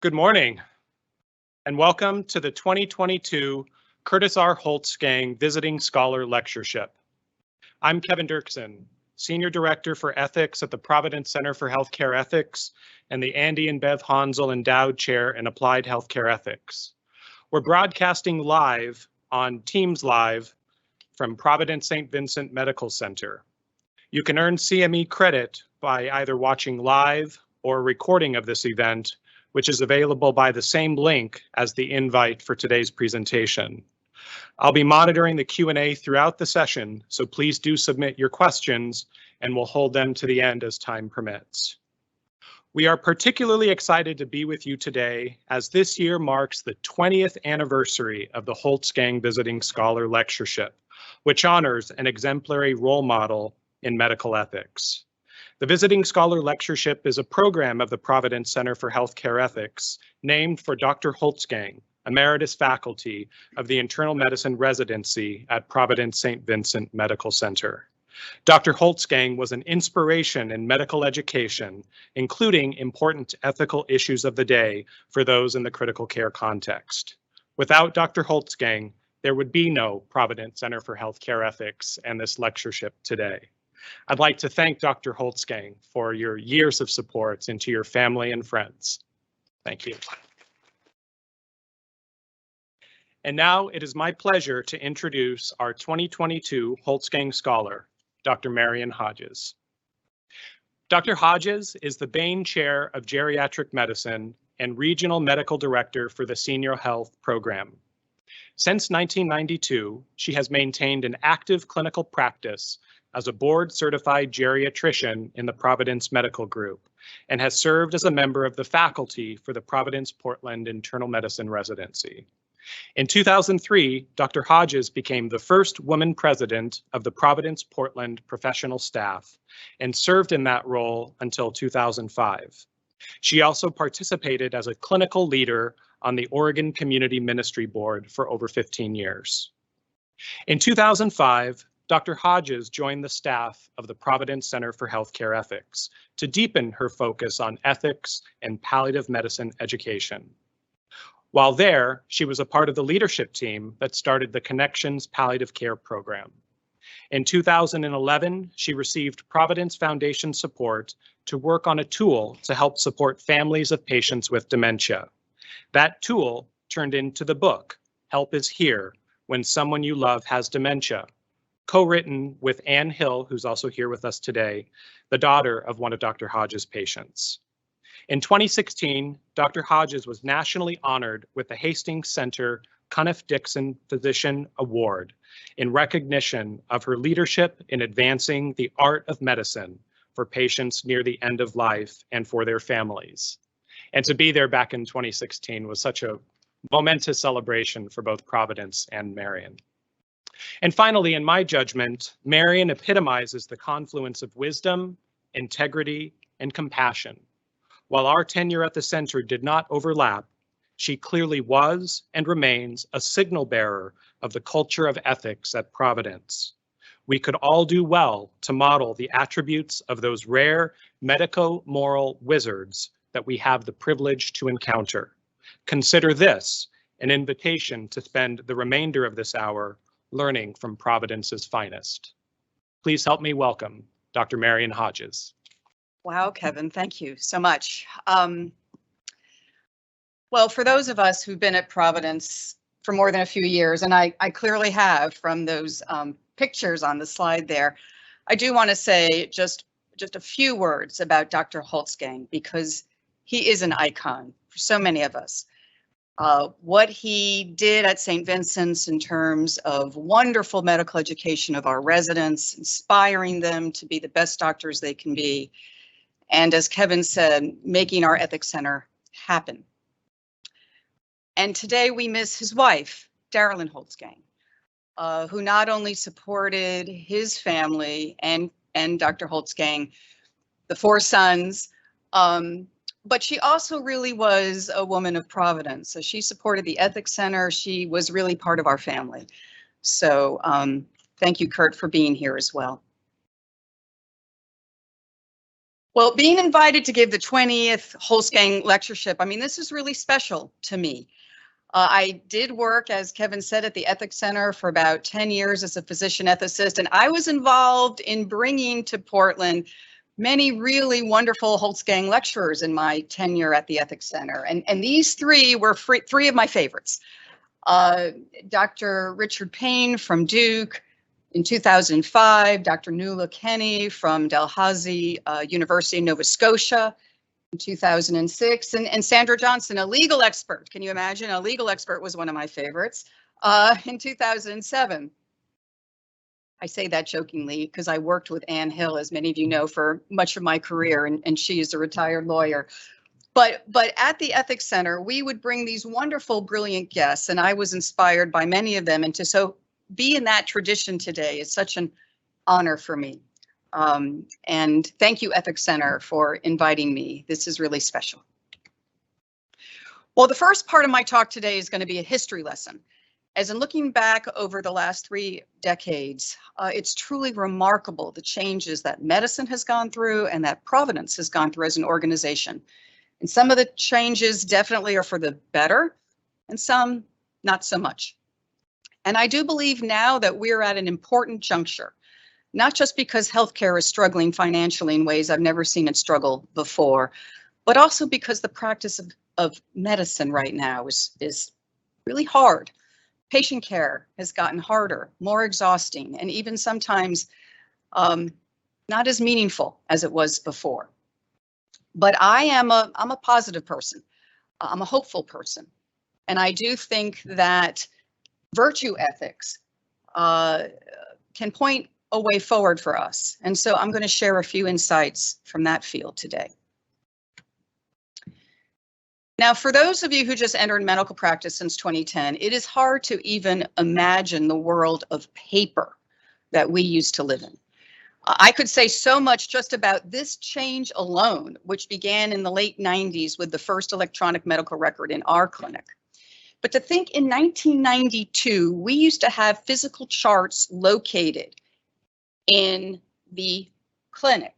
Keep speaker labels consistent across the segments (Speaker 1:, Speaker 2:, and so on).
Speaker 1: Good morning, and welcome to the 2022 Curtis R. Holtzgang Visiting Scholar Lectureship. I'm Kevin Dirksen, Senior Director for Ethics at the Providence Center for Healthcare Ethics and the Andy and Bev Hansel Endowed Chair in Applied Healthcare Ethics. We're broadcasting live on Teams Live from Providence St. Vincent Medical Center. You can earn CME credit by either watching live or a recording of this event, which is available by the same link as the invite for today's presentation. I'll be monitoring the Q&A throughout the session, so please do submit your questions and we'll hold them to the end as time permits. We are particularly excited to be with you today as this year marks the 20th anniversary of the Holtzgang Visiting Scholar Lectureship, which honors an exemplary role model in medical ethics. The Visiting Scholar Lectureship is a program of the Providence Center for Healthcare Ethics named for Dr. Holtzgang, Emeritus Faculty of the Internal Medicine Residency at Providence St. Vincent Medical Center. Dr. Holtzgang was an inspiration in medical education, including important ethical issues of the day for those in the critical care context. Without Dr. Holtzgang, there would be no Providence Center for Healthcare Ethics and this lectureship today. I'd like to thank Dr. Holtzgang for your years of support and to your family and friends. Thank you. And now it is my pleasure to introduce our 2022 Holtzgang Scholar, Dr. Marion Hodges. Dr. Hodges is the Bain Chair of Geriatric Medicine and Regional Medical Director for the Senior Health Program. Since 1992, she has maintained an active clinical practice as a board-certified geriatrician in the Providence Medical Group and has served as a member of the faculty for the Providence Portland Internal Medicine Residency. In 2003, Dr. Hodges became the first woman president of the Providence Portland professional staff and served in that role until 2005. She also participated as a clinical leader on the Oregon Community Ministry Board for over 15 years. In 2005, Dr. Hodges joined the staff of the Providence Center for Healthcare Ethics to deepen her focus on ethics and palliative medicine education. While there, she was a part of the leadership team that started the Connections Palliative Care Program. In 2011, she received Providence Foundation support to work on a tool to help support families of patients with dementia. That tool turned into the book, Help is Here, When Someone You Love Has Dementia, co-written with Ann Hill, who's also here with us today, the daughter of one of Dr. Hodges' patients. In 2016, Dr. Hodges was nationally honored with the Hastings Center Cunniff-Dixon Physician Award in recognition of her leadership in advancing the art of medicine for patients near the end of life and for their families. And to be there back in 2016 was such a momentous celebration for both Providence and Marion. And finally, in my judgment, Marion epitomizes the confluence of wisdom, integrity, and compassion. While our tenure at the center did not overlap, she clearly was and remains a signal bearer of the culture of ethics at Providence. We could all do well to model the attributes of those rare medico-moral wizards that we have the privilege to encounter. Consider this an invitation to spend the remainder of this hour learning from Providence's finest. Please help me welcome Dr. Marion Hodges.
Speaker 2: Wow, Kevin, thank you so much. Well, for those of us who've been at Providence for more than a few years, and I clearly have from those pictures on the slide there, I do want to say just a few words about Dr. Holtzgang because he is an icon for so many of us. What he did at St. Vincent's in terms of wonderful medical education of our residents, inspiring them to be the best doctors they can be, and as Kevin said, making our ethics center happen. And today we miss his wife, Darylyn Holtzgang, who not only supported his family and Dr. Holtzgang, the 4 sons, but she also really was a woman of Providence. So she supported the Ethics Center. She was really part of our family. So thank you, Kurt, for being here as well. Well, being invited to give the 20th Holzgang lectureship, I mean, this is really special to me. I did work, as Kevin said, at the Ethics Center for about 10 years as a physician ethicist, and I was involved in bringing to Portland many really wonderful Holzgang lecturers in my tenure at the Ethics Center. And these three were three of my favorites. Dr. Richard Payne from Duke in 2005, Dr. Nuala Kenny from Dalhousie University in Nova Scotia in 2006, and Sandra Johnson, a legal expert. Can you imagine? A legal expert was one of my favorites in 2007. I say that jokingly because I worked with Ann Hill, as many of you know, for much of my career, and she is a retired lawyer. But at the Ethics Center, we would bring these wonderful, brilliant guests, and I was inspired by many of them. And to so be in that tradition today is such an honor for me. And thank you, Ethics Center, for inviting me. This is really special. Well, the first part of my talk today is going to be a history lesson. As in looking back over the last 3 decades, it's truly remarkable the changes that medicine has gone through and that Providence has gone through as an organization. And some of the changes definitely are for the better, and some not so much. And I do believe now that we're at an important juncture, not just because healthcare is struggling financially in ways I've never seen it struggle before, but also because the practice of medicine right now is really hard. Patient care has gotten harder, more exhausting, and even sometimes not as meaningful as it was before. But I'm a positive person. I'm a hopeful person. And I do think that virtue ethics can point a way forward for us. And so I'm going to share a few insights from that field today. Now, for those of you who just entered medical practice since 2010, it is hard to even imagine the world of paper that we used to live in. I could say so much just about this change alone, which began in the late 90s with the first electronic medical record in our clinic. But to think in 1992, we used to have physical charts located in the clinic,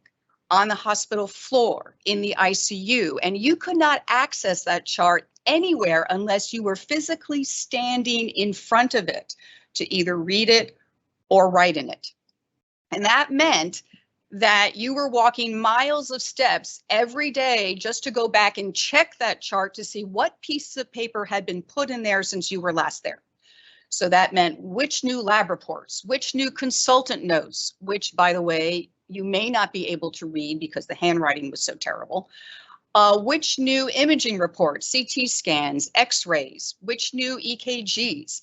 Speaker 2: on the hospital floor, in the ICU, and you could not access that chart anywhere unless you were physically standing in front of it to either read it or write in it. And that meant that you were walking miles of steps every day just to go back and check that chart to see what piece of paper had been put in there since you were last there. So that meant which new lab reports, which new consultant notes, which, by the way, you may not be able to read because the handwriting was so terrible, which new imaging reports, CT scans, x-rays, which new EKGs.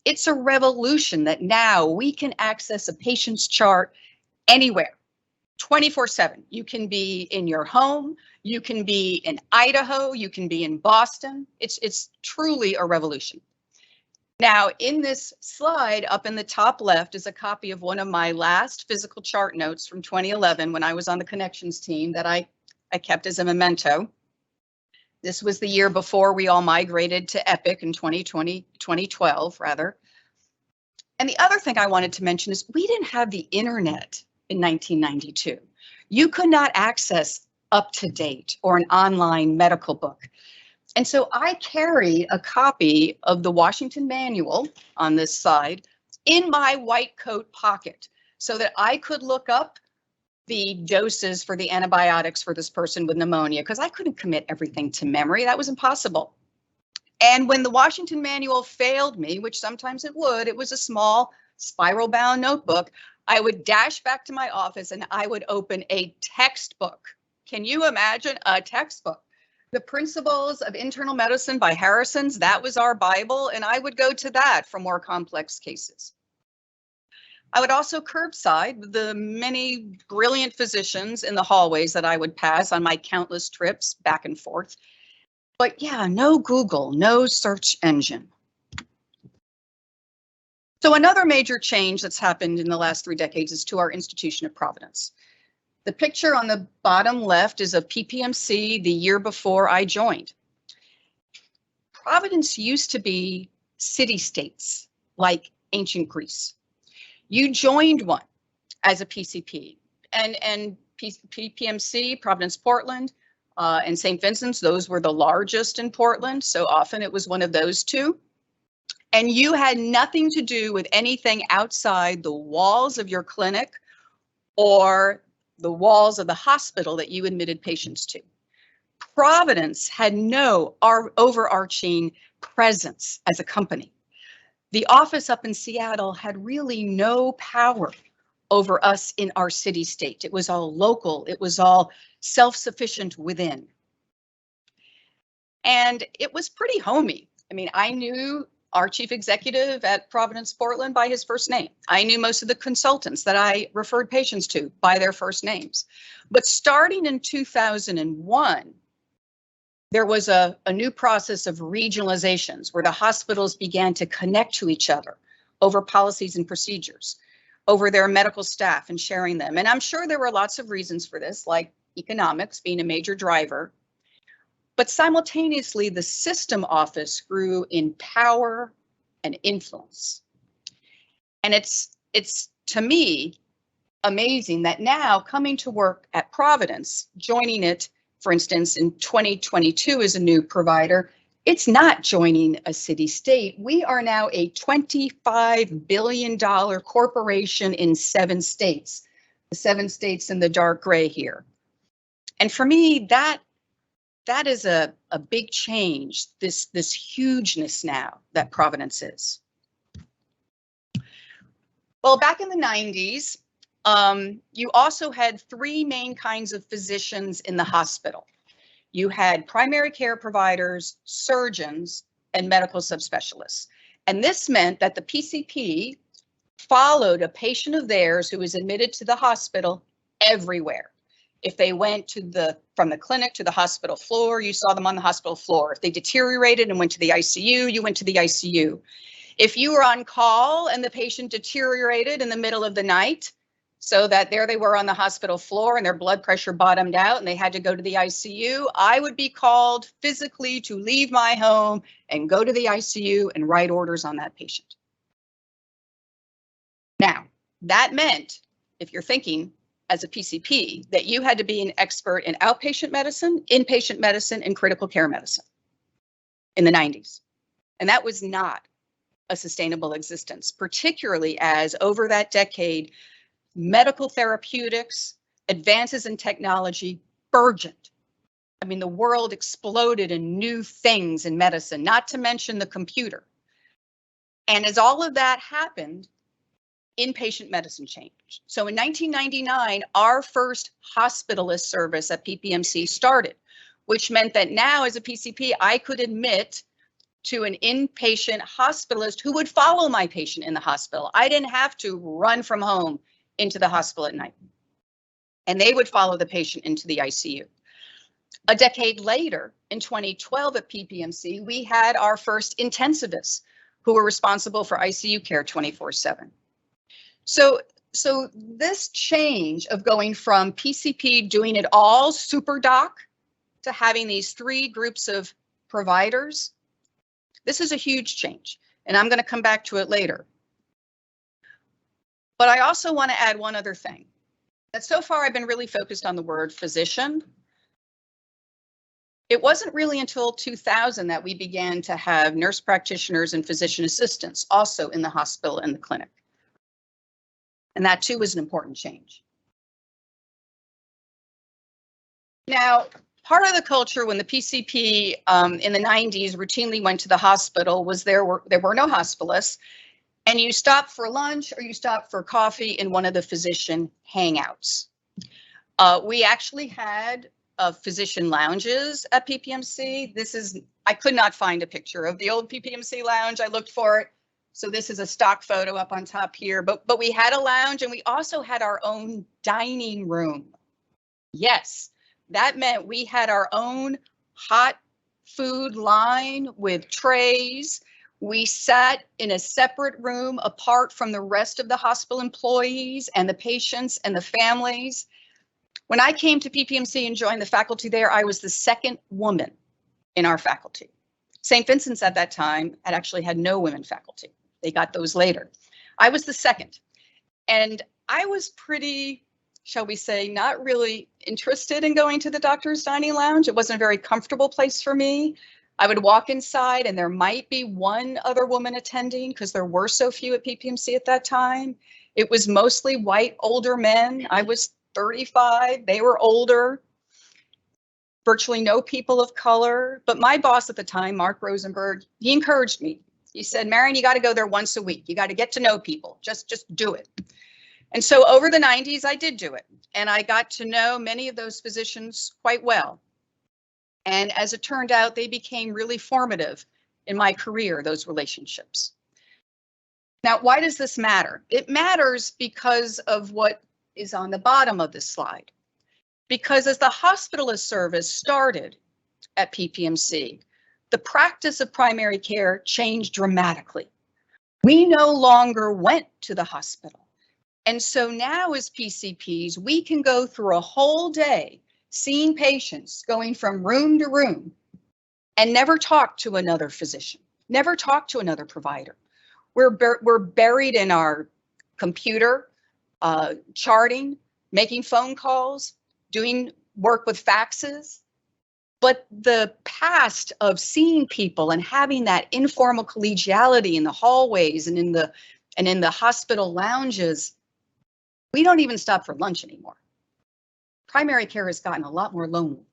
Speaker 2: It's a revolution that now we can access a patient's chart anywhere, 24/7. You can be in your home, you can be in Idaho, you can be in Boston. It's truly a revolution. Now, in this slide up in the top left is a copy of one of my last physical chart notes from 2011 when I was on the connections team that I kept as a memento. This was the year before we all migrated to Epic in 2012 rather. And the other thing I wanted to mention is we didn't have the internet in 1992. You could not access up-to-date or an online medical book. And so I carried a copy of the Washington Manual on this side in my white coat pocket so that I could look up the doses for the antibiotics for this person with pneumonia, because I couldn't commit everything to memory. That was impossible. And when the Washington Manual failed me, which sometimes it would, it was a small spiral bound notebook, I would dash back to my office and I would open a textbook. Can you imagine a textbook? The Principles of Internal Medicine by Harrison's, that was our Bible, and I would go to that for more complex cases. I would also curbside the many brilliant physicians in the hallways that I would pass on my countless trips back and forth. But yeah, no Google, no search engine. So another major change that's happened in the last 3 decades is to our institution of Providence. The picture on the bottom left is of PPMC the year before I joined. Providence used to be city-states like ancient Greece. You joined one as a PCP, and PMC, Providence, Portland, and St. Vincent's. Those were the largest in Portland. So often it was one of those two. And you had nothing to do with anything outside the walls of your clinic or the walls of the hospital that you admitted patients to. Providence had no overarching presence as a company. The office up in Seattle had really no power over us in our city state. It was all local. It was all self-sufficient within. And it was pretty homey. I mean, I knew our chief executive at Providence, Portland by his first name. I knew most of the consultants that I referred patients to by their first names. But starting in 2001, there was a new process of regionalizations where the hospitals began to connect to each other over policies and procedures, over their medical staff and sharing them. And I'm sure there were lots of reasons for this, like economics being a major driver. But simultaneously, the system office grew in power and influence. And it's to me, amazing that now coming to work at Providence, joining it, for instance, in 2022 as a new provider, it's not joining a city state. We are now a $25 billion corporation in 7 states, the 7 states in the dark gray here. And for me, that is a big change, this hugeness now that Providence is. Well, back in the 90s, you also had 3 main kinds of physicians in the hospital. You had primary care providers, surgeons, and medical subspecialists. And this meant that the PCP followed a patient of theirs who was admitted to the hospital everywhere. If they went from the clinic to the hospital floor, you saw them on the hospital floor. If they deteriorated and went to the ICU, you went to the ICU. If you were on call and the patient deteriorated in the middle of the night, so that there they were on the hospital floor and their blood pressure bottomed out and they had to go to the ICU, I would be called physically to leave my home and go to the ICU and write orders on that patient. Now, that meant, if you're thinking as a PCP, that you had to be an expert in outpatient medicine, inpatient medicine, and critical care medicine in the 90s. And that was not a sustainable existence, particularly as over that decade, medical therapeutics, advances in technology burgeoned. I mean, the world exploded in new things in medicine, not to mention the computer. And as all of that happened, inpatient medicine changed. So in 1999, our first hospitalist service at PPMC started, which meant that now as a PCP, I could admit to an inpatient hospitalist who would follow my patient in the hospital. I didn't have to run from home into the hospital at night. And they would follow the patient into the ICU. A decade later, in 2012 at PPMC, we had our first intensivists who were responsible for ICU care 24/7. So this change of going from PCP doing it all, super doc, to having these 3 groups of providers, this is a huge change. And I'm going to come back to it later. But I also want to add one other thing. That so far I've been really focused on the word physician. It wasn't really until 2000 that we began to have nurse practitioners and physician assistants also in the hospital and the clinic. And that too was an important change. Now, part of the culture when the PCP in the 90s routinely went to the hospital was there were no hospitalists. And you stop for lunch or you stop for coffee in one of the physician hangouts. We actually had physician lounges at PPMC. I could not find a picture of the old PPMC lounge. I looked for it. So this is a stock photo up on top here, but we had a lounge and we also had our own dining room. Yes, that meant we had our own hot food line with trays. We sat in a separate room apart from the rest of the hospital employees and the patients and the families. When I came to PPMC and joined the faculty there, I was the 2nd woman in our faculty. St. Vincent's at that time had actually had no women faculty. They got those later. I was the 2nd. And I was pretty shall we say, not really interested in going to the doctor's dining lounge. It wasn't a very comfortable place for me. I would walk inside and there might be one other woman attending because there were so few at PPMC at that time. It was mostly white, older men. I was 35, they were older. Virtually no people of color. But my boss at the time, Mark Rosenberg, he encouraged me. He said, Marion, you got to go there once a week. You got to get to know people. Just do it. And so over the 90s, I did do it. And I got to know many of those physicians quite well. And as it turned out, they became really formative in my career, those relationships. Now, why does this matter? It matters because of what is on the bottom of this slide. Because as the hospitalist service started at PPMC, the practice of primary care changed dramatically. We no longer went to the hospital. And so now as PCPs, we can go through a whole day seeing patients, going from room to room, and never talk to another physician, never talk to another provider. We're buried in our computer, charting, making phone calls, doing work with faxes. But the past of seeing people and having that informal collegiality in the hallways and in the hospital lounges, we don't even stop for lunch anymore. Primary care has gotten a lot more lonely.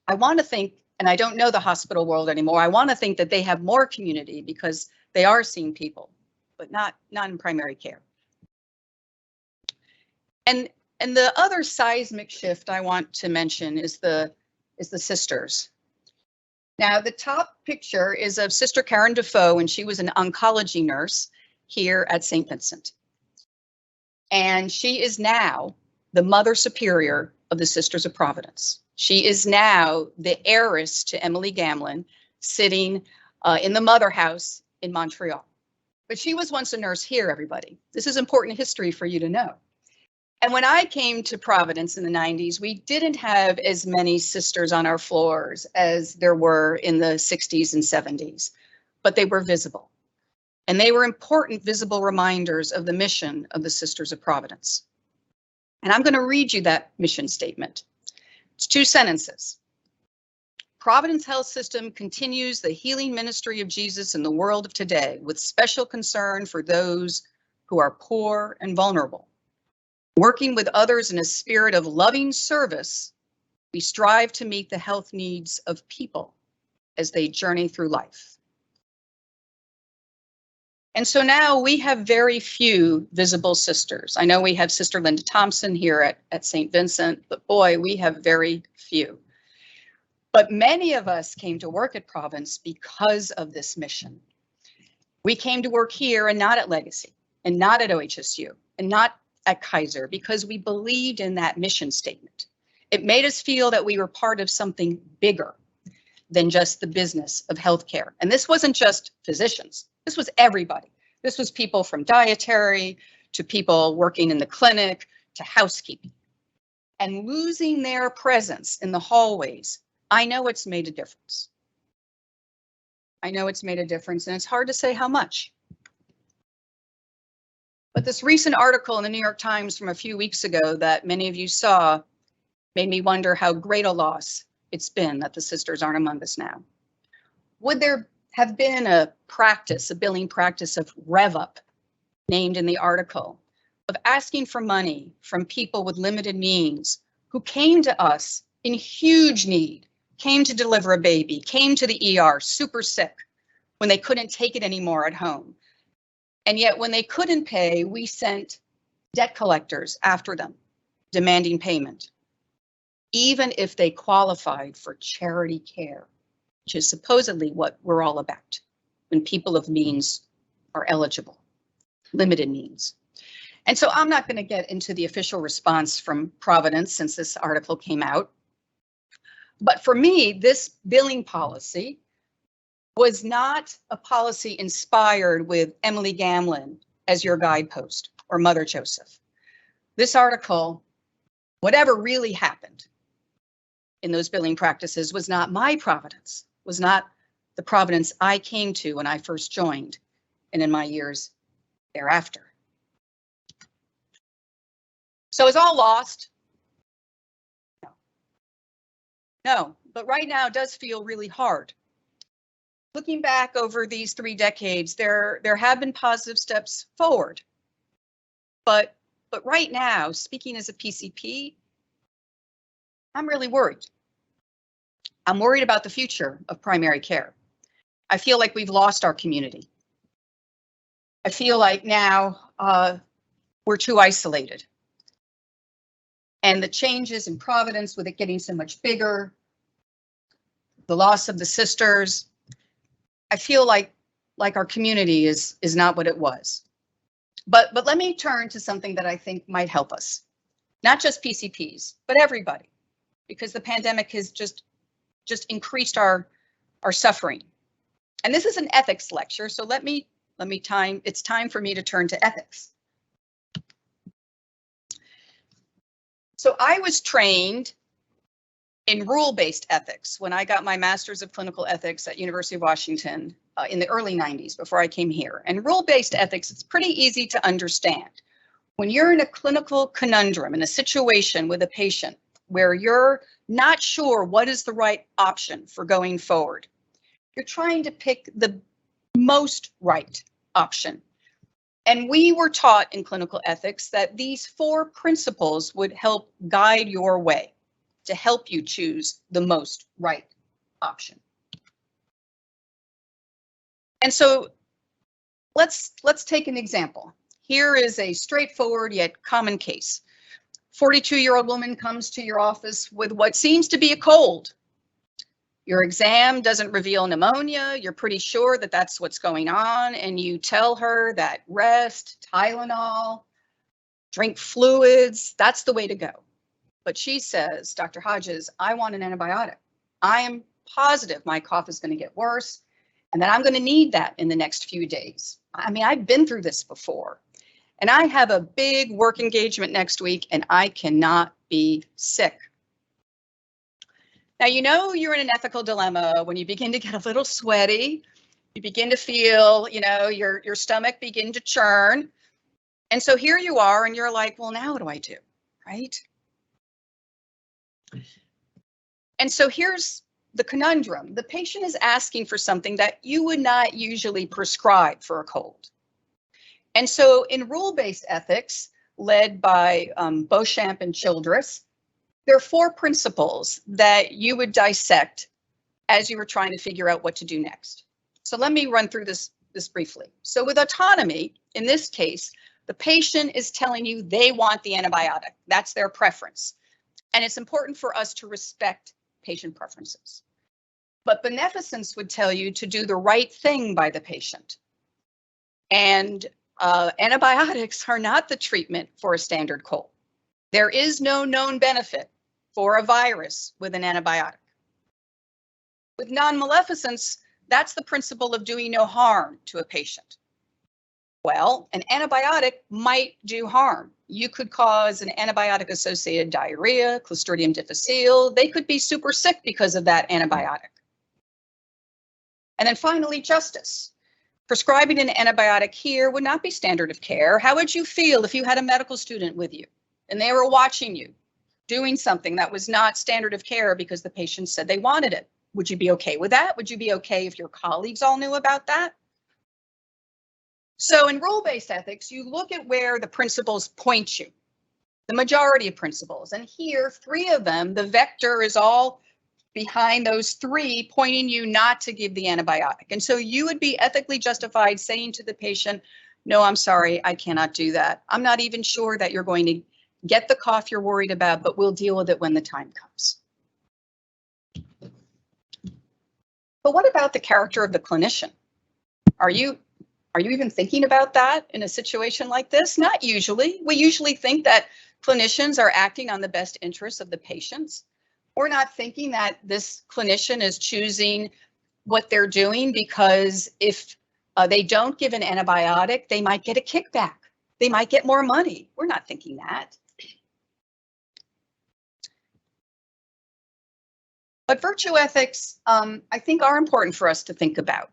Speaker 2: I want to think, and I don't know the hospital world anymore, I want to think that they have more community because they are seeing people, but not in primary care. And the other seismic shift I want to mention is the sisters. Now, the top picture is of Sister Karen Defoe, and she was an oncology nurse here at St. Vincent. And she is now the Mother Superior of the Sisters of Providence. She is now the heiress to Emily Gamlin, sitting in the Mother House in Montreal. But she was once a nurse here, everybody. This is important history for you to know. And when I came to Providence in the 90s, we didn't have as many sisters on our floors as there were in the 60s and 70s, but they were visible. And they were important visible reminders of the mission of the Sisters of Providence. And I'm going to read you that mission statement. It's 2 sentences. Providence Health System continues the healing ministry of Jesus in the world of today with special concern for those who are poor and vulnerable. Working with others in a spirit of loving service, we strive to meet the health needs of people as they journey through life. And so now we have very few visible sisters. I know we have Sister Linda Thompson here at St. Vincent, but boy, we have very few. But many of us came to work at Providence because of this mission. We came to work here and not at Legacy, and not at OHSU, and not at Kaiser, because we believed in that mission statement. It made us feel that we were part of something bigger than just the business of healthcare. And this wasn't just physicians. This was everybody. This was people from dietary to people working in the clinic to housekeeping. And losing their presence in the hallways, I know it's made a difference. I know it's made a difference, and it's hard to say how much. But this recent article in the New York Times from a few weeks ago that many of you saw made me wonder how great a loss it's been that the sisters aren't among us now. Would there have been a practice, a billing practice of rev-up, named in the article, of asking for money from people with limited means who came to us in huge need, came to deliver a baby, came to the ER super sick when they couldn't take it anymore at home. And yet when they couldn't pay, we sent debt collectors after them, demanding payment, even if they qualified for charity care, which is supposedly what we're all about when people of means are eligible, limited means. And so I'm not going to get into the official response from Providence since this article came out. But for me, this billing policy was not a policy inspired with Emily Gamlin as your guidepost or Mother Joseph. This article, whatever really happened in those billing practices, was not my Providence, was not the Providence I came to when I first joined and in my years thereafter. So is all lost? No, but right now it does feel really hard. Looking back over these 3 decades, there have been positive steps forward. But right now, speaking as a PCP, I'm really worried. I'm worried about the future of primary care. I feel like we've lost our community. I feel like now we're too isolated. And the changes in Providence, with it getting so much bigger, the loss of the sisters, I feel like our community is not what it was. But let me turn to something that I think might help us. Not just PCPs, but everybody, because the pandemic has just increased our suffering. And this is an ethics lecture, so it's time for me to turn to ethics. So I was trained in rule-based ethics when I got my Master's of Clinical Ethics at University of Washington in the early 90s, before I came here. And rule-based ethics, it's pretty easy to understand. When you're in a clinical conundrum, in a situation with a patient where you're not sure what is the right option for going forward, you're trying to pick the most right option. And we were taught in clinical ethics that these 4 principles would help guide your way to help you choose the most right option. And so let's take an example. Here is a straightforward yet common case. 42-year-old woman comes to your office with what seems to be a cold. Your exam doesn't reveal pneumonia. You're pretty sure that that's what's going on, and you tell her that rest, Tylenol, drink fluids, that's the way to go. But she says, Dr. Hodges, I want an antibiotic. I am positive my cough is going to get worse and that I'm going to need that in the next few days. I mean, I've been through this before, and I have a big work engagement next week and I cannot be sick. Now, you know you're in an ethical dilemma when you begin to get a little sweaty, you begin to feel, your stomach begin to churn. And so here you are and you're like, well, now what do I do, right? And so here's the conundrum. The patient is asking for something that you would not usually prescribe for a cold. And so in rule-based ethics, led by Beauchamp and Childress, there are 4 principles that you would dissect as you were trying to figure out what to do next. So let me run through this briefly. So with autonomy, in this case, the patient is telling you they want the antibiotic. That's their preference. And it's important for us to respect patient preferences. But beneficence would tell you to do the right thing by the patient. And antibiotics are not the treatment for a standard cold. There is no known benefit for a virus with an antibiotic. With non-maleficence, that's the principle of doing no harm to a patient. Well, an antibiotic might do harm. You could cause an antibiotic-associated diarrhea, Clostridium difficile. They could be super sick because of that antibiotic. And then finally, justice. Prescribing an antibiotic here would not be standard of care. How would you feel if you had a medical student with you and they were watching you doing something that was not standard of care because the patient said they wanted it? Would you be okay with that? Would you be okay if your colleagues all knew about that? So in rule-based ethics, you look at where the principles point you, the majority of principles. And here, 3 of them, the vector is all behind those 3, pointing you not to give the antibiotic. And so you would be ethically justified saying to the patient, no, I'm sorry, I cannot do that. I'm not even sure that you're going to get the cough you're worried about, but we'll deal with it when the time comes. But what about the character of the clinician? Are you even thinking about that in a situation like this? Not usually. We usually think that clinicians are acting on the best interests of the patients. We're not thinking that this clinician is choosing what they're doing because if they don't give an antibiotic, they might get a kickback. They might get more money. We're not thinking that. But virtue ethics, I think, are important for us to think about.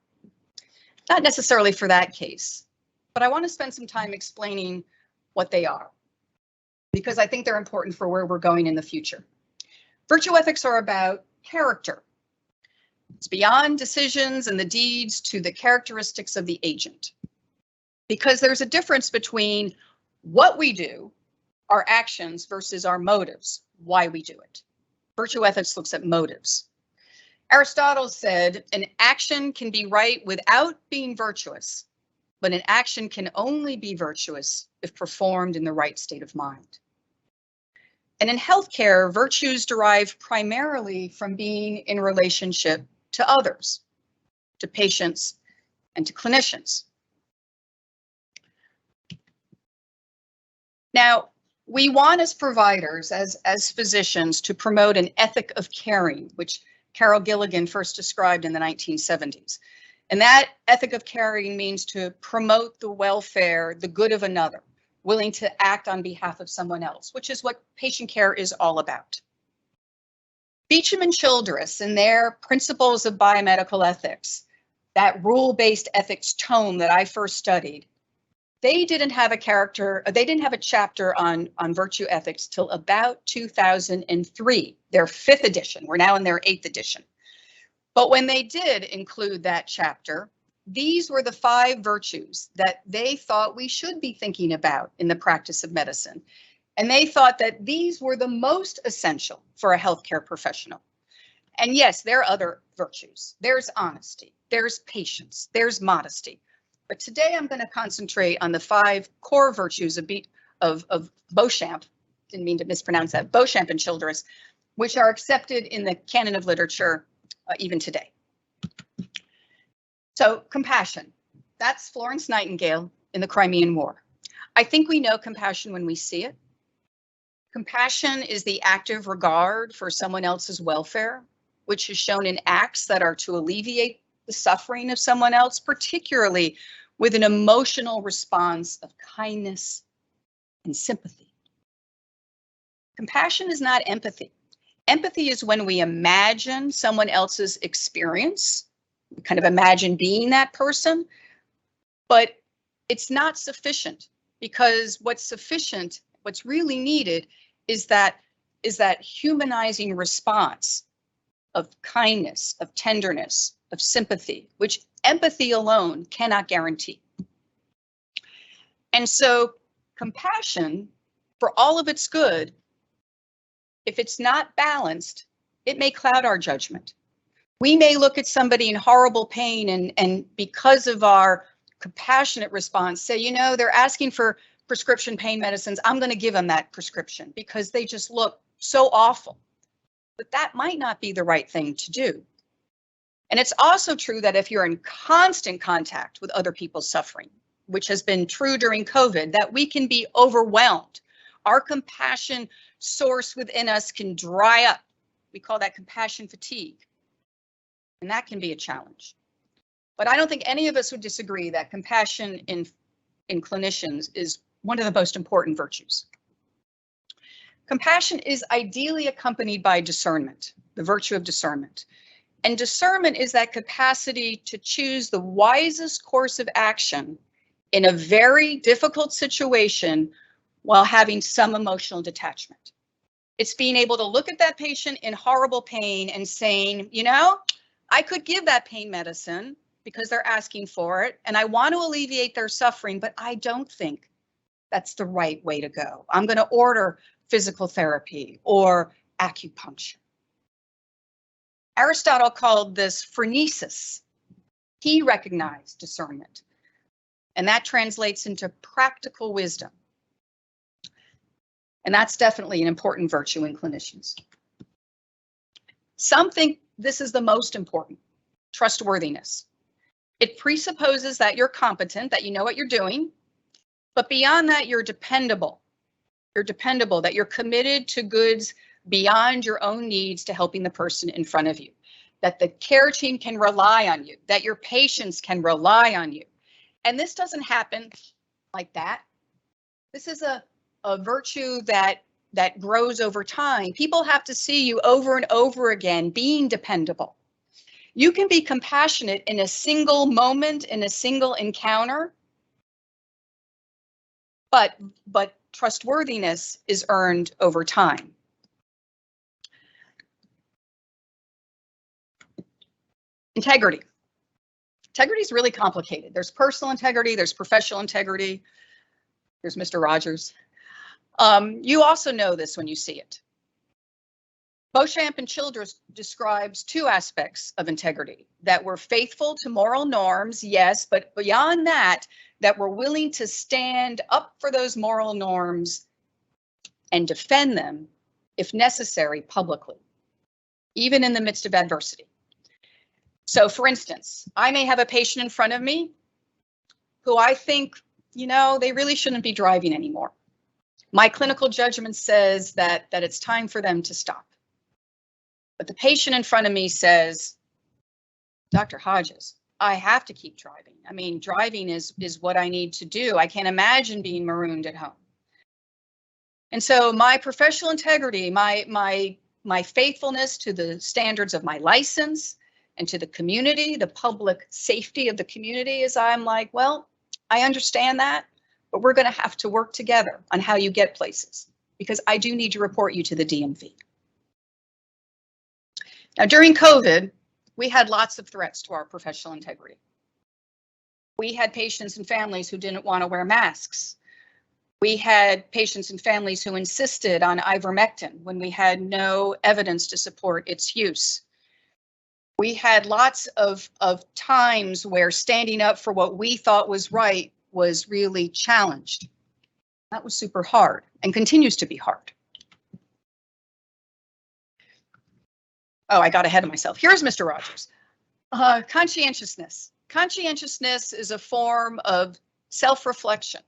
Speaker 2: Not necessarily for that case, but I want to spend some time explaining what they are. because I think they're important for where we're going in the future. Virtue ethics are about character. It's beyond decisions and the deeds to the characteristics of the agent. Because there's a difference between what we do, our actions, versus our motives, why we do it. Virtue ethics looks at motives. Aristotle said an action can be right without being virtuous, but an action can only be virtuous if performed in the right state of mind. And in healthcare, virtues derive primarily from being in relationship to others, to patients, and to clinicians. Now, we want as providers, as physicians, to promote an ethic of caring, which Carol Gilligan first described in the 1970s. And that ethic of caring means to promote the welfare, the good of another, willing to act on behalf of someone else, which is what patient care is all about. Beecham and Childress, in their Principles of Biomedical Ethics, that rule-based ethics tome that I first studied, they didn't have a chapter on virtue ethics till about 2003, their 5th edition. We're now in their 8th edition. But when they did include that chapter, these were the 5 virtues that they thought we should be thinking about in the practice of medicine. And they thought that these were the most essential for a healthcare professional. And yes, there are other virtues. There's honesty, there's patience, there's modesty. But today I'm going to concentrate on the 5 core virtues of Beauchamp, didn't mean to mispronounce that, Beauchamp and Childress, which are accepted in the canon of literature even today. So compassion, that's Florence Nightingale in the Crimean War. I think we know compassion when we see it. Compassion is the active regard for someone else's welfare, which is shown in acts that are to alleviate the suffering of someone else, particularly with an emotional response of kindness and sympathy. Compassion is not empathy. Empathy is when we imagine someone else's experience, we kind of imagine being that person, but it's not sufficient, because what's really needed is that humanizing response of kindness, of tenderness, of sympathy, which empathy alone cannot guarantee. And so compassion, for all of its good, if it's not balanced, it may cloud our judgment. We may look at somebody in horrible pain and because of our compassionate response, say, you know, they're asking for prescription pain medicines, I'm going to give them that prescription because they just look so awful. But that might not be the right thing to do. And it's also true that if you're in constant contact with other people's suffering, which has been true during COVID, that we can be overwhelmed. Our compassion source within us can dry up. We call that compassion fatigue. And that can be a challenge. But I don't think any of us would disagree that compassion in clinicians is one of the most important virtues. Compassion is ideally accompanied by discernment, the virtue of discernment. And discernment is that capacity to choose the wisest course of action in a very difficult situation while having some emotional detachment. It's being able to look at that patient in horrible pain and saying, you know, I could give that pain medicine because they're asking for it, and I want to alleviate their suffering, but I don't think that's the right way to go. I'm going to order physical therapy or acupuncture. Aristotle called this phronesis. He recognized discernment, and that translates into practical wisdom. And that's definitely an important virtue in clinicians. Some think this is the most important, trustworthiness. It presupposes that you're competent, that you know what you're doing, but beyond that, you're dependable. You're dependable, that you're committed to goods beyond your own needs to helping the person in front of you, that the care team can rely on you, that your patients can rely on you. And this doesn't happen like that. This is a virtue that grows over time. People have to see you over and over again being dependable. You can be compassionate in a single moment, in a single encounter, but trustworthiness is earned over time. Integrity. Integrity is really complicated. There's personal integrity, there's professional integrity. There's Mr. Rogers. You also know this when you see it. Beauchamp and Childress describes two aspects of integrity: that we're faithful to moral norms, yes, but beyond that, that we're willing to stand up for those moral norms and defend them, if necessary, publicly, even in the midst of adversity. So for instance, I may have a patient in front of me who I think, you know, they really shouldn't be driving anymore. My clinical judgment says that it's time for them to stop. But the patient in front of me says, Dr. Hodges, I have to keep driving. I mean, driving is what I need to do. I can't imagine being marooned at home. And so my professional integrity, my faithfulness to the standards of my license and to the community, the public safety of the community, is I'm like, well, I understand that, but we're going to have to work together on how you get places, because I do need to report you to the DMV. Now, during COVID, we had lots of threats to our professional integrity. We had patients and families who didn't want to wear masks. We had patients and families who insisted on ivermectin when we had no evidence to support its use. We had lots of times where standing up for what we thought was right was really challenged. That was super hard and continues to be hard. Oh, I got ahead of myself. Here's Mr. Rogers. Conscientiousness. Conscientiousness is a form of self-reflection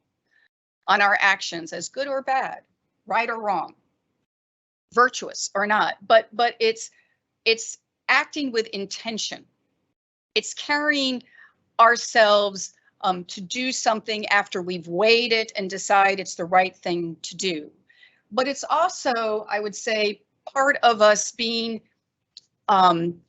Speaker 2: on our actions, as good or bad, right or wrong, virtuous or not. But it's acting with intention. It's carrying ourselves to do something after we've weighed it and decide it's the right thing to do. But it's also, I would say, part of us being in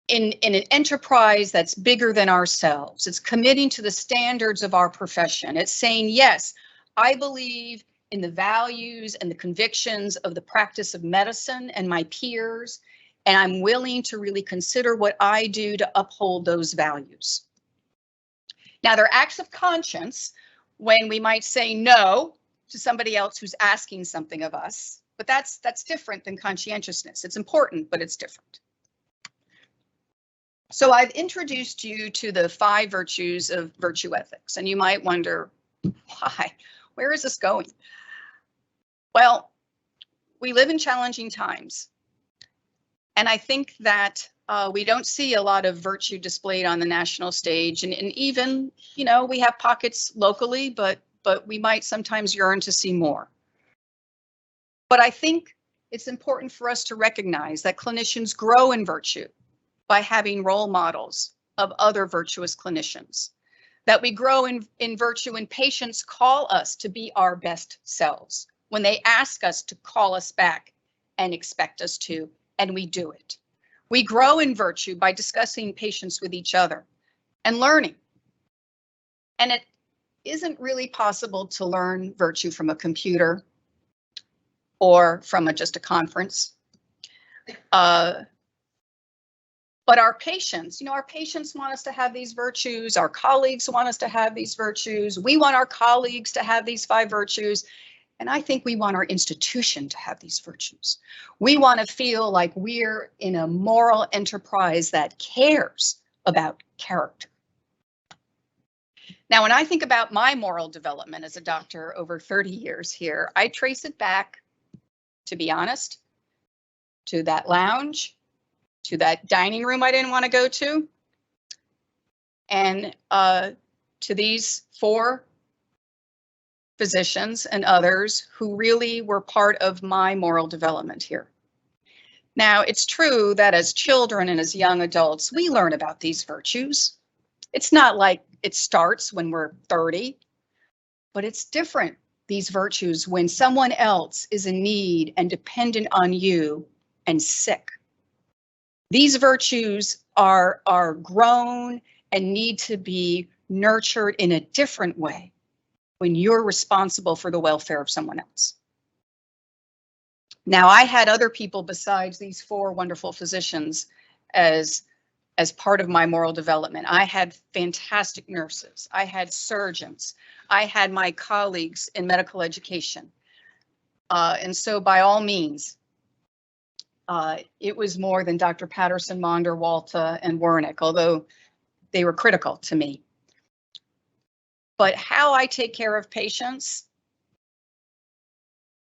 Speaker 2: an enterprise that's bigger than ourselves. It's committing to the standards of our profession. It's saying, yes, I believe in the values and the convictions of the practice of medicine and my peers, and I'm willing to really consider what I do to uphold those values. Now, there are acts of conscience when we might say no to somebody else who's asking something of us, but that's different than conscientiousness. It's important, but it's different. So I've introduced you to the 5 virtues of virtue ethics, and you might wonder, why? Where is this going? Well, we live in challenging times, and I think that we don't see a lot of virtue displayed on the national stage, and even, you know, we have pockets locally, but we might sometimes yearn to see more. But I think it's important for us to recognize that clinicians grow in virtue by having role models of other virtuous clinicians, that we grow in virtue when patients call us to be our best selves, when they ask us to call us back and expect us to, and we do it. We grow in virtue by discussing patients with each other and learning. And it isn't really possible to learn virtue from a computer or from just a conference. But our patients, you know, our patients want us to have these virtues. Our colleagues want us to have these virtues. We want our colleagues to have these 5 virtues. And I think we want our institution to have these virtues. We want to feel like we're in a moral enterprise that cares about character. Now, when I think about my moral development as a doctor over 30 years here, I trace it back, to be honest, to that lounge, to that dining room I didn't want to go to, and to these 4 physicians and others who really were part of my moral development here. Now, it's true that as children and as young adults, we learn about these virtues. It's not like it starts when we're 30, but it's different, these virtues, when someone else is in need and dependent on you and sick. These virtues are grown and need to be nurtured in a different way when you're responsible for the welfare of someone else. Now, I had other people besides these 4 wonderful physicians as part of my moral development. I had fantastic nurses. I had surgeons. I had my colleagues in medical education. And so by all means, it was more than Dr. Patterson, Maunder, Walta, and Wernick, although they were critical to me. But how I take care of patients,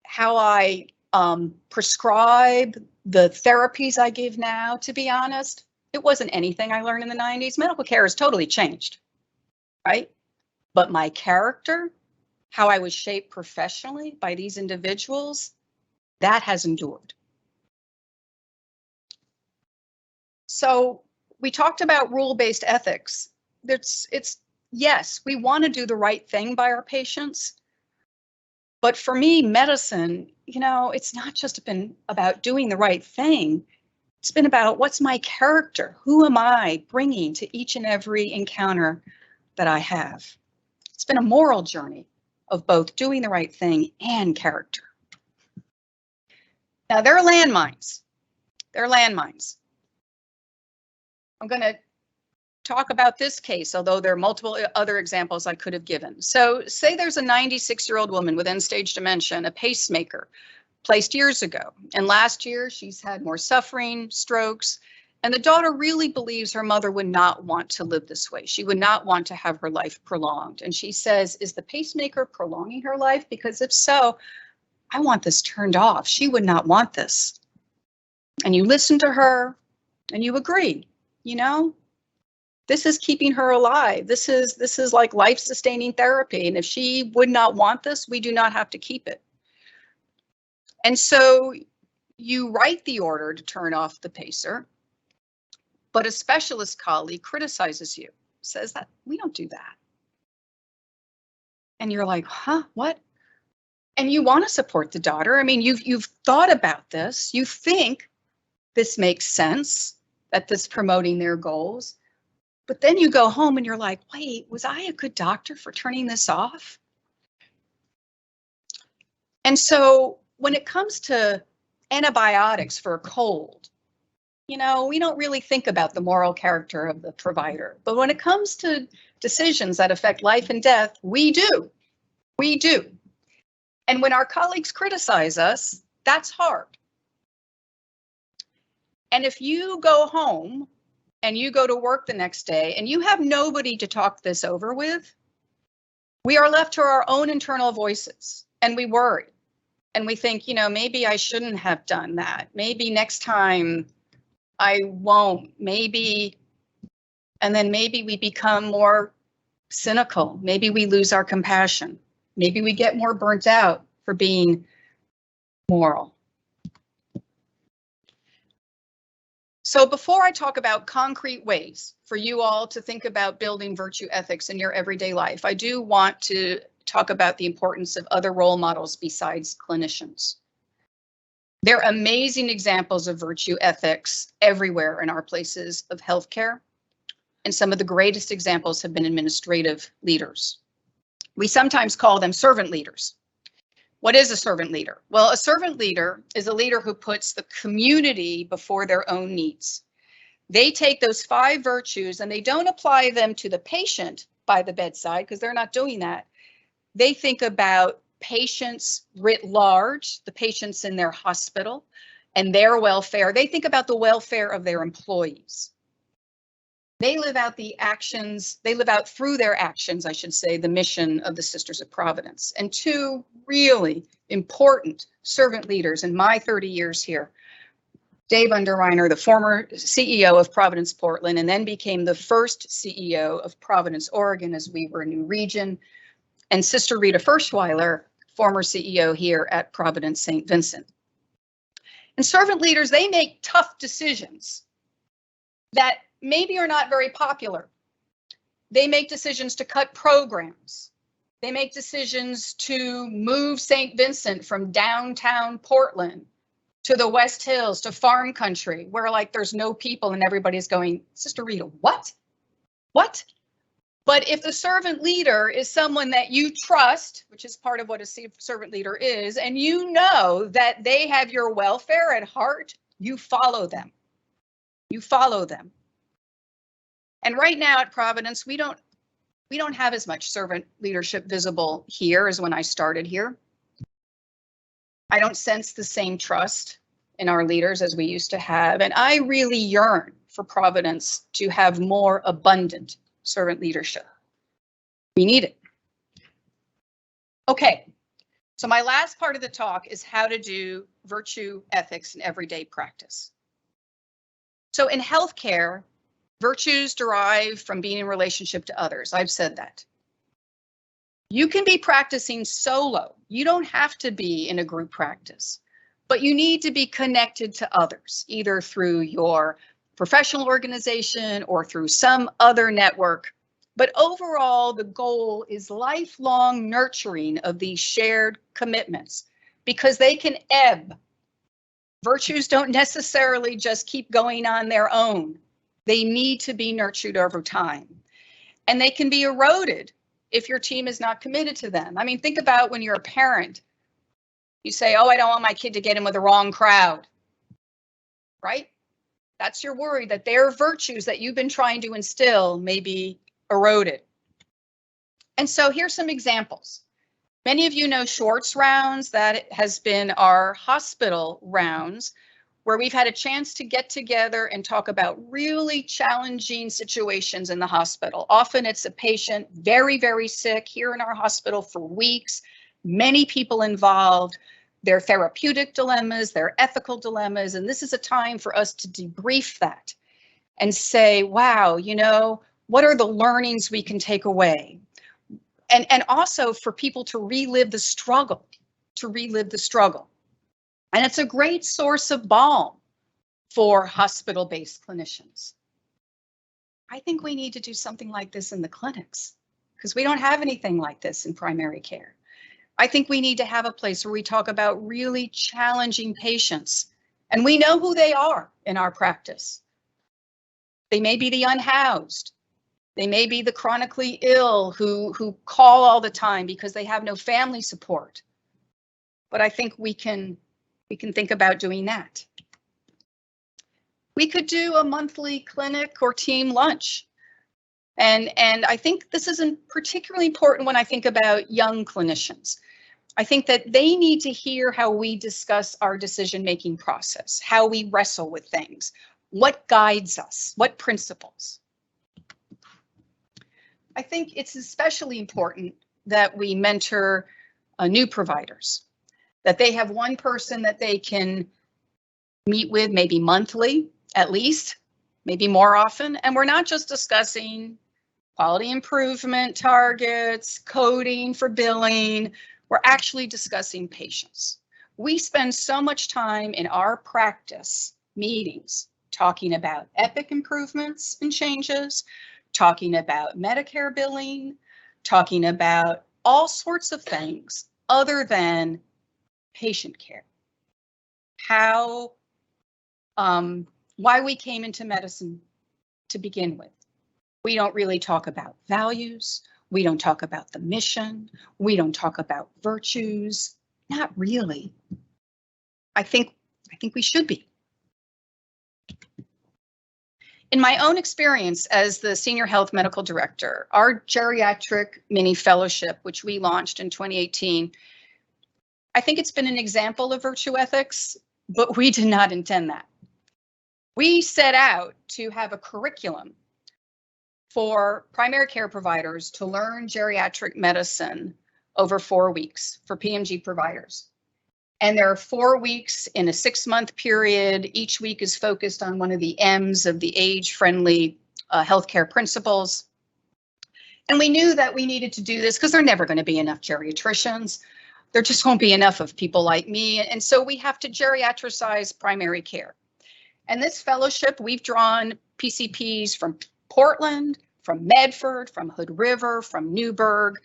Speaker 2: how I prescribe the therapies I give now, to be honest, it wasn't anything I learned in the 90s. Medical care has totally changed, right? But my character, how I was shaped professionally by these individuals, that has endured. So we talked about rule-based ethics. Yes, we want to do the right thing by our patients. But for me, medicine, it's not just been about doing the right thing. It's been about what's my character? Who am I bringing to each and every encounter that I have? It's been a moral journey of both doing the right thing and character. Now, there are landmines. There are landmines. I'm going to talk about this case, although there are multiple other examples I could have given. So say there's a 96-year-old woman with end-stage dementia and a pacemaker placed years ago. And last year she's had more suffering, strokes, and the daughter really believes her mother would not want to live this way. She would not want to have her life prolonged. And she says, is the pacemaker prolonging her life? Because if so, I want this turned off. She would not want this. And you listen to her and you agree, this is keeping her alive. This is like life-sustaining therapy. And if she would not want this, we do not have to keep it. And so you write the order to turn off the pacer, but a specialist colleague criticizes you, says that we don't do that. And you're like, huh, what? And you want to support the daughter. I mean, you've thought about this. You think this makes sense, that this promoting their goals. But then you go home and you're like, wait, was I a good doctor for turning this off? And so when it comes to antibiotics for a cold, we don't really think about the moral character of the provider. But when it comes to decisions that affect life and death, we do. We do. And when our colleagues criticize us, that's hard. And if you go home and you go to work the next day and you have nobody to talk this over with, we are left to our own internal voices and we worry. And we think, maybe I shouldn't have done that. Maybe next time I won't. Maybe, and then maybe we become more cynical. Maybe we lose our compassion. Maybe we get more burnt out for being moral. So before I talk about concrete ways for you all to think about building virtue ethics in your everyday life, I do want to talk about the importance of other role models besides clinicians. There are amazing examples of virtue ethics everywhere in our places of healthcare, and some of the greatest examples have been administrative leaders. We sometimes call them servant leaders. What is a servant leader? Well, a servant leader is a leader who puts the community before their own needs. They take those 5 virtues and they don't apply them to the patient by the bedside, because they're not doing that. They think about patients writ large, the patients in their hospital and their welfare. They think about the welfare of their employees. They live out the actions, they live out through their actions, I should say, the mission of the Sisters of Providence. And 2 really important servant leaders in my 30 years here. Dave Underreiner, the former CEO of Providence Portland, and then became the first CEO of Providence, Oregon, as we were a new region. And Sister Rita Ferschweiler, former CEO here at Providence St. Vincent. And servant leaders, they make tough decisions that maybe are not very popular. They make decisions to cut programs. They make decisions to move St. Vincent from downtown Portland to the West Hills, to farm country, where there's no people and everybody's going, Sister Rita, what? What? But if the servant leader is someone that you trust, which is part of what a servant leader is, and you know that they have your welfare at heart, you follow them. You follow them. And right now at Providence, we don't have as much servant leadership visible here as when I started here. I don't sense the same trust in our leaders as we used to have, and I really yearn for Providence to have more abundant servant leadership. We need it. Okay, so my last part of the talk is how to do virtue ethics in everyday practice. So in healthcare, virtues derive from being in relationship to others. I've said that. You can be practicing solo. You don't have to be in a group practice, but you need to be connected to others, either through your professional organization or through some other network. But overall, the goal is lifelong nurturing of these shared commitments because they can ebb. Virtues don't necessarily just keep going on their own. They need to be nurtured over time. And they can be eroded if your team is not committed to them. I mean, think about when you're a parent. You say, oh, I don't want my kid to get in with the wrong crowd, right? That's your worry that their virtues that you've been trying to instill may be eroded. And so here's some examples. Many of you know Shorts rounds. That has been our hospital rounds where we've had a chance to get together and talk about really challenging situations in the hospital. Often it's a patient very, very sick here in our hospital for weeks, many people involved, their therapeutic dilemmas, their ethical dilemmas, and this is a time for us to debrief that and say, wow, you know, what are the learnings we can take away? And also for people to relive the struggle, And it's a great source of balm for hospital-based clinicians. I think we need to do something like this in the clinics because we don't have anything like this in primary care. I think we need to have a place where we talk about really challenging patients, and we know who they are in our practice. They may be the unhoused. They may be the chronically ill who call all the time because they have no family support. But I think we can think about doing that. We could do a monthly clinic or team lunch. And I think this is particularly important when I think about young clinicians. I think that they need to hear how we discuss our decision-making process, how we wrestle with things, what guides us, what principles. I think it's especially important that we mentor new providers, that they have one person that they can meet with maybe monthly, at least, maybe more often. And we're not just discussing quality improvement targets, coding for billing. We're actually discussing patients. We spend so much time in our practice meetings talking about EPIC improvements and changes, talking about Medicare billing, talking about all sorts of things other than patient care. How, why we came into medicine to begin with. We don't really talk about values. We don't talk about the mission. We don't talk about virtues. Not really. I think we should be. In my own experience as the Senior Health Medical Director, our Geriatric Mini-Fellowship, which we launched in 2018, I think it's been an example of virtue ethics, but we did not intend that. We set out to have a curriculum for primary care providers to learn geriatric medicine over 4 weeks for PMG providers. And there are 4 weeks in a 6-month period. Each week is focused on one of the M's of the age-friendly healthcare principles. And we knew that we needed to do this because there are never going to be enough geriatricians. There just won't be enough of people like me. And so we have to geriatricize primary care. And this fellowship, we've drawn PCPs from Portland, from Medford, from Hood River, from Newburgh,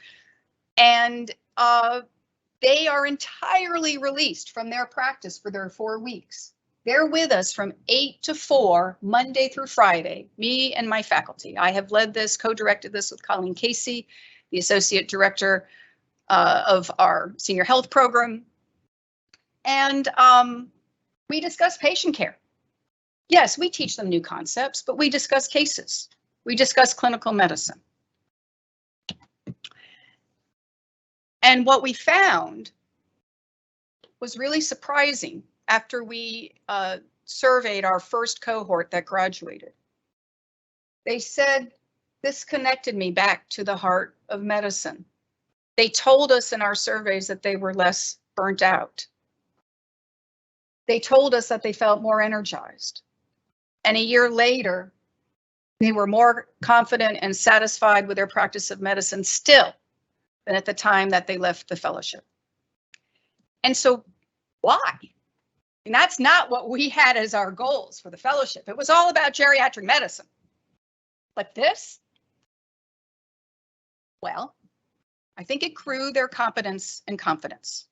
Speaker 2: and they are entirely released from their practice for their 4 weeks. They're with us from 8 to 4, Monday through Friday, me and my faculty. I have led this, co-directed this with Colleen Casey, the Associate Director of our Senior Health Program. And we discuss patient care. Yes, we teach them new concepts, but we discuss cases. We discuss clinical medicine. And what we found was really surprising after we surveyed our first cohort that graduated. They said, this connected me back to the heart of medicine. They told us in our surveys that they were less burnt out. They told us that they felt more energized. And a year later, they were more confident and satisfied with their practice of medicine still than at the time that they left the fellowship. And so why? And that's not what we had as our goals for the fellowship. It was all about geriatric medicine. But this, well, I think it grew their competence and confidence.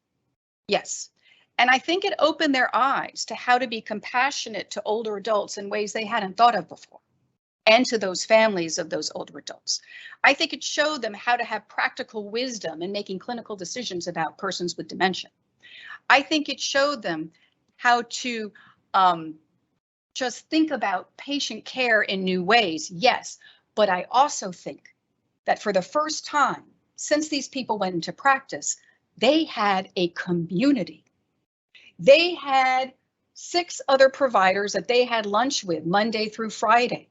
Speaker 2: Yes. And I think it opened their eyes to how to be compassionate to older adults in ways they hadn't thought of before, and to those families of those older adults. I think it showed them how to have practical wisdom in making clinical decisions about persons with dementia. I think it showed them how to just think about patient care in new ways, yes, but I also think that for the first time since these people went into practice, they had a community. They had 6 other providers that they had lunch with Monday through Friday.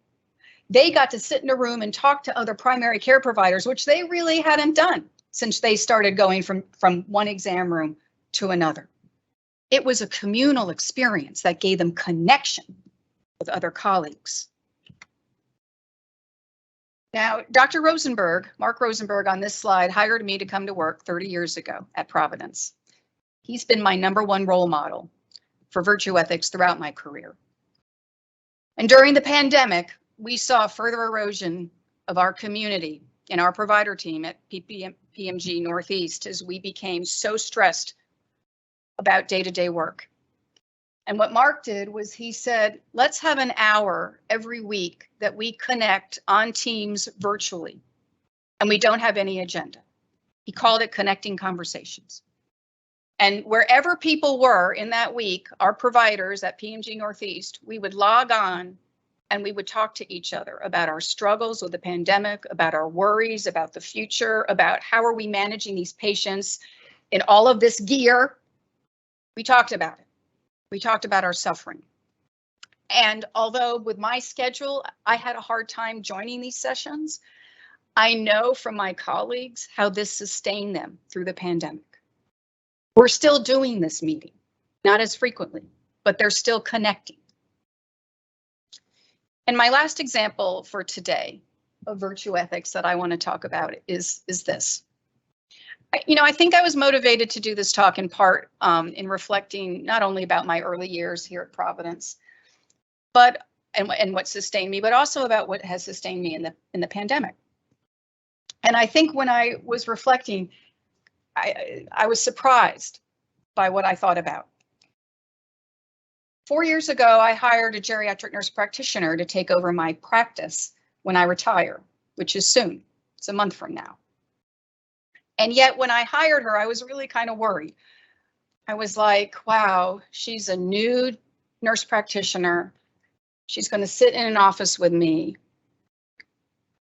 Speaker 2: They got to sit in a room and talk to other primary care providers, which they really hadn't done since they started going from one exam room to another. It was a communal experience that gave them connection with other colleagues. Now, Dr. Rosenberg, Mark Rosenberg on this slide, hired me to come to work 30 years ago at Providence. He's been my #1 role model for virtue ethics throughout my career. And during the pandemic, we saw further erosion of our community and our provider team at PMG Northeast as we became so stressed about day-to-day work. And what Mark did was he said, let's have an hour every week that we connect on Teams virtually, and we don't have any agenda. He called it Connecting Conversations. And wherever people were in that week, our providers at PMG Northeast, we would log on and we would talk to each other about our struggles with the pandemic, about our worries, about the future, about how are we managing these patients in all of this gear. We talked about it. We talked about our suffering. And although with my schedule, I had a hard time joining these sessions, I know from my colleagues how this sustained them through the pandemic. We're still doing this meeting, not as frequently, but they're still connecting. And my last example for today of virtue ethics that I want to talk about is this. I think I was motivated to do this talk in part in reflecting not only about my early years here at Providence, but and what sustained me, but also about what has sustained me in the pandemic. And I think when I was reflecting, I was surprised by what I thought about. 4 years ago, I hired a geriatric nurse practitioner to take over my practice when I retire, which is soon. It's a month from now. And yet when I hired her, I was really kind of worried. I was like, wow, she's a new nurse practitioner. She's going to sit in an office with me.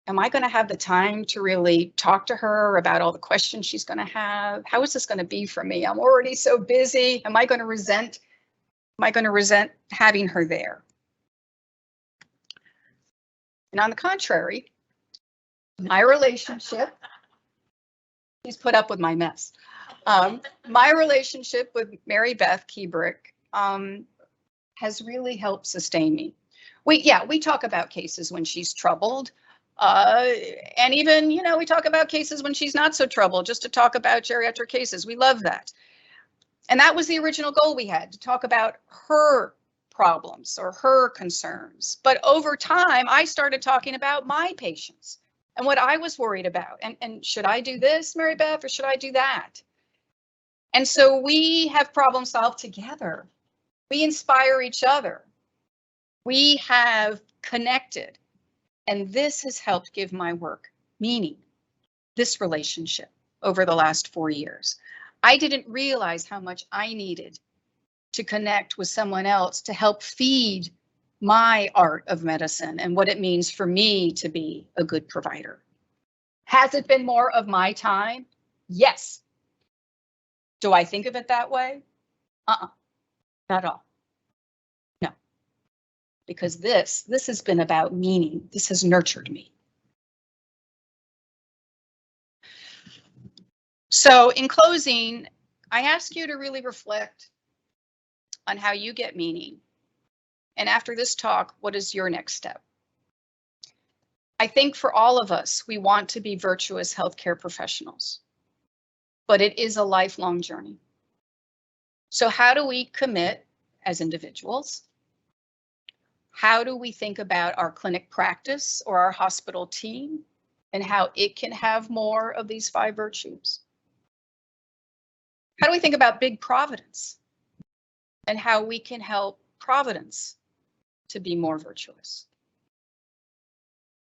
Speaker 2: Am I going to have the time to really talk to her about all the questions she's going to have? How is this going to be for me? I'm already so busy. Am I going to resent having her there? And on the contrary, my relationship, she's put up with my mess. My relationship with Mary Beth Kiebrick has really helped sustain me. We talk about cases when she's troubled. And even, we talk about cases when she's not so troubled, just to talk about geriatric cases. We love that. And that was the original goal we had, to talk about her problems or her concerns. But over time, I started talking about my patients and what I was worried about. And should I do this, Mary Beth, or should I do that? And so we have problem solved together We inspire each other. We have connected. And this has helped give my work meaning, this relationship over the last 4 years. I didn't realize how much I needed to connect with someone else to help feed my art of medicine and what it means for me to be a good provider. Has it been more of my time? Yes. Do I think of it that way? Not at all. No. Because this has been about meaning. This has nurtured me. So in closing, I ask you to really reflect on how you get meaning. And after this talk, what is your next step? I think for all of us, we want to be virtuous healthcare professionals, but it is a lifelong journey. So how do we commit as individuals? How do we think about our clinic practice or our hospital team and how it can have more of these 5 virtues? How do we think about big Providence and how we can help Providence to be more virtuous?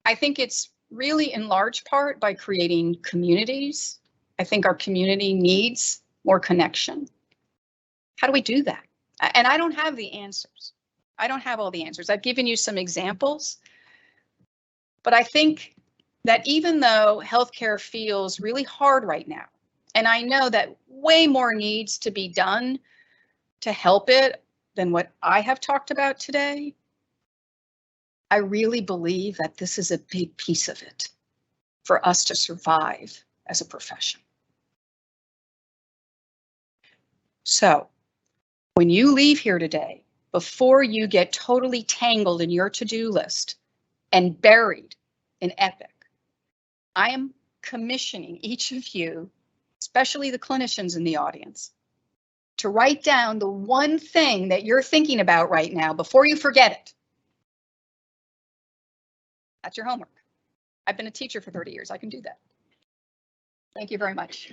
Speaker 2: I think it's really in large part by creating communities. I think our community needs more connection. How do we do that? And I don't have the answers. I don't have all the answers. I've given you some examples, but I think that even though healthcare feels really hard right now, and I know that way more needs to be done to help it than what I have talked about today, I really believe that this is a big piece of it for us to survive as a profession. So when you leave here today, before you get totally tangled in your to-do list and buried in Epic, I am commissioning each of you, especially the clinicians in the audience, to write down the one thing that you're thinking about right now before you forget it. That's your homework. I've been a teacher for 30 years. I can do that. Thank you very much.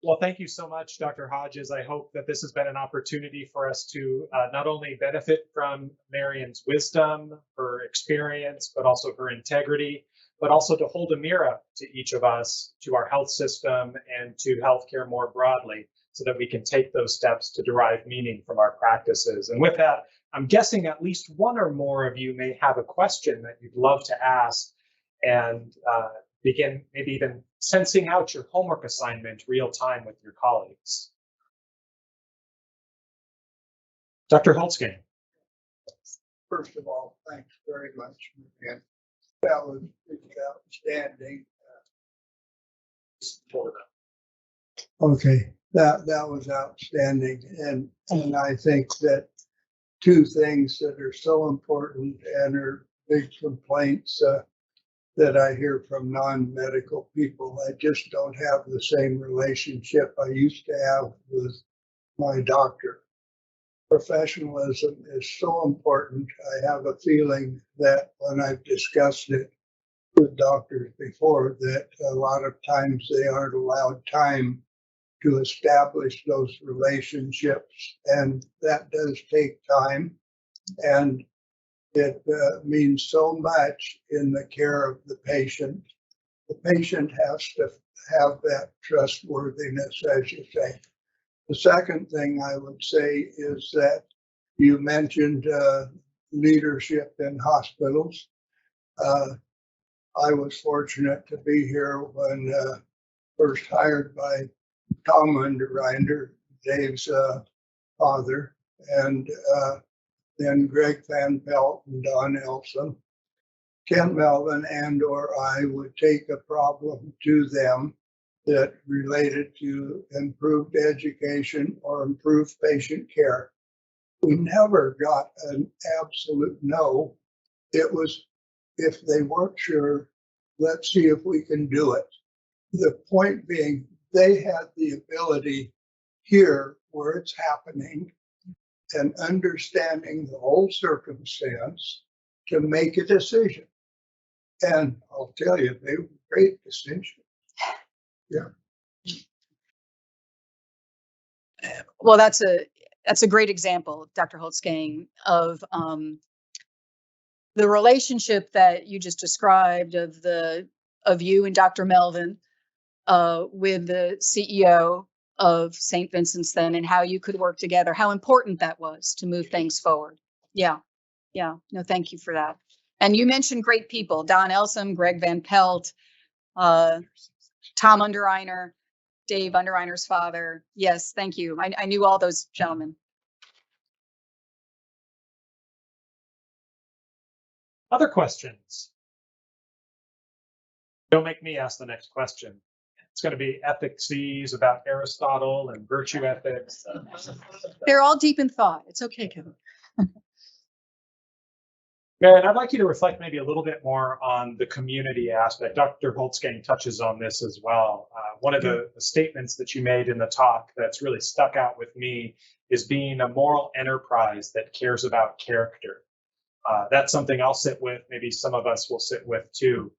Speaker 1: Well, thank you so much, Dr. Hodges. I hope that this has been an opportunity for us to not only benefit from Marion's wisdom, her experience, but also her integrity, but also to hold a mirror to each of us, to our health system, and to healthcare more broadly, so that we can take those steps to derive meaning from our practices. And with that, I'm guessing at least one or more of you may have a question that you'd love to ask and begin maybe even sensing out your homework assignment real time with your colleagues. Dr. Holtzgang.
Speaker 3: First of all, thanks very much. And that was outstanding. Okay, that was outstanding. And I think that 2 things that are so important and are big complaints that I hear from non-medical people. I just don't have the same relationship I used to have with my doctor. Professionalism is so important. I have a feeling that when I've discussed it with doctors before, that a lot of times they aren't allowed time to establish those relationships, and that does take time. And it means so much in the care of the patient. The patient has to have that trustworthiness, as you say. The second thing I would say is that you mentioned leadership in hospitals. I was fortunate to be here when first hired by Tom Underrinder, Dave's father, and then Greg Van Pelt and Don Elson. Ken Melvin and or I would take a problem to them that related to improved education or improved patient care. We never got an absolute no. It was, if they weren't sure, let's see if we can do it. The point being, they had the ability here where it's happening and understanding the whole circumstance to make a decision. And I'll tell you, they were great decisions. Yeah.
Speaker 2: Well, that's a that's a great example, Dr. Holtzgang, of the relationship that you just described of you and Dr. Melvin with the CEO of St. Vincent's then, and how you could work together, how important that was to move things forward. Yeah. No, thank you for that. And you mentioned great people, Don Elsom, Greg Van Pelt, Tom Undereiner, Dave Undereiner's father. Yes, thank you. I knew all those gentlemen.
Speaker 1: Other questions? Don't make me ask the next question. It's going to be ethics about Aristotle and virtue ethics.
Speaker 2: They're all deep in thought. It's okay, Kevin.
Speaker 1: Marian, I'd like you to reflect maybe a little bit more on the community aspect. Dr. Holtzgang touches on this as well. One of the statements that you made in the talk that's really stuck out with me is being a moral enterprise that cares about character. That's something I'll sit with. Maybe some of us will sit with too.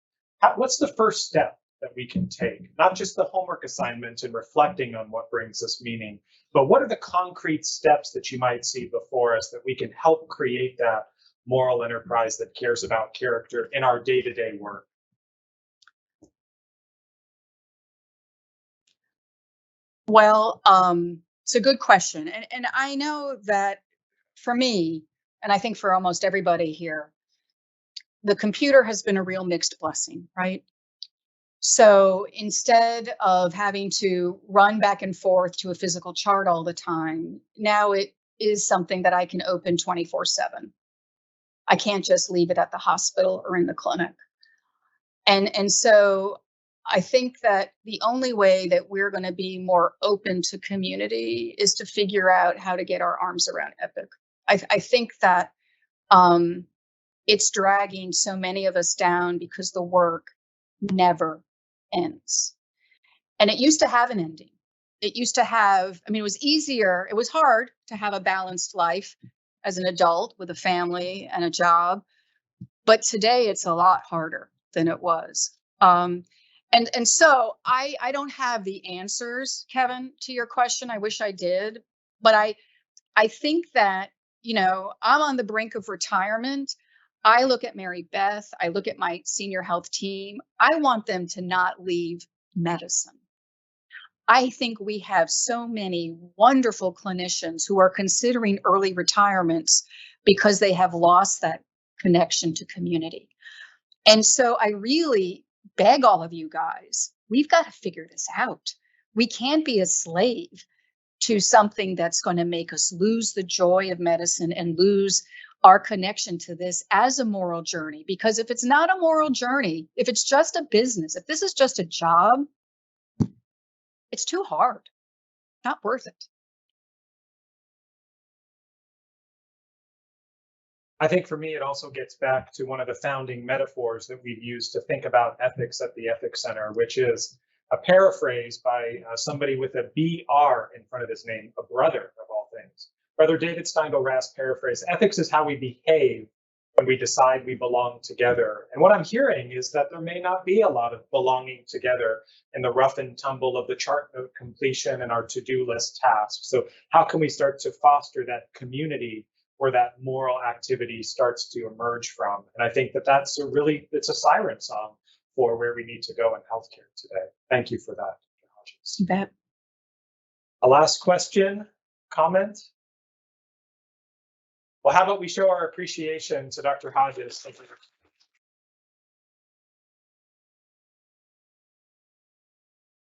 Speaker 1: What's the first step that we can take? Not just the homework assignment and reflecting on what brings us meaning, but what are the concrete steps that you might see before us that we can help create that moral enterprise that cares about character in our day-to-day work?
Speaker 2: Well, it's a good question. And I know that for me, and I think for almost everybody here, the computer has been a real mixed blessing, right? So instead of having to run back and forth to a physical chart all the time, now it is something that I can open 24/7. I can't just leave it at the hospital or in the clinic. And so I think that the only way that we're going to be more open to community is to figure out how to get our arms around Epic. I think that it's dragging so many of us down because the work never ends. And it used to have an ending. It used to have, I mean, it was easier. It was hard to have a balanced life as an adult with a family and a job. But today it's a lot harder than it was. And so I don't have the answers, Kevin, to your question. I wish I did. But I think that, you know, I'm on the brink of retirement. I look at Mary Beth. I look at my senior health team. I want them to not leave medicine. I think we have so many wonderful clinicians who are considering early retirements because they have lost that connection to community. And so I really beg all of you guys, we've got to figure this out. We can't be a slave to something that's going to make us lose the joy of medicine and lose our connection to this as a moral journey. Because if it's not a moral journey, if it's just a business, if this is just a job, it's too hard, not worth it.
Speaker 1: I think for me, it also gets back to one of the founding metaphors that we've used to think about ethics at the Ethics Center, which is a paraphrase by somebody with a BR in front of his name, a brother of all things. Brother David Steindl-Rast paraphrase, ethics is how we behave when we decide we belong together. And what I'm hearing is that there may not be a lot of belonging together in the rough and tumble of the chart note completion and our to-do list tasks. So how can we start to foster that community where that moral activity starts to emerge from? And I think that that's it's a siren song for where we need to go in healthcare today. Thank you for that, Dr. Hodges.
Speaker 2: You bet.
Speaker 1: A last question, comment? Well, how about we show our appreciation to Dr. Hodges? Thank you.